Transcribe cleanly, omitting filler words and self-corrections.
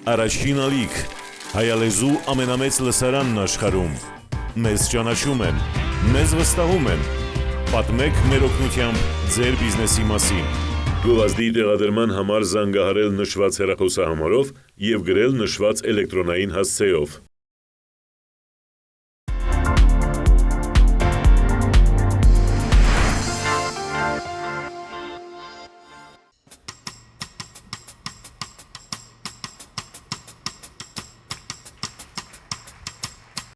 Առաջին ալիք, հայալեզու ամենամեծ լսարանն աշխարհում, մեզ ճանաչում են, մեզ վստահում են, պատմեք մեր օգնությամբ ձեր բիզնեսի մասին, գովազդի տեղադրման համար զանգահարել նշված հեռախոսահամարով և գրել նշված էլեկտրոնային հասցեով։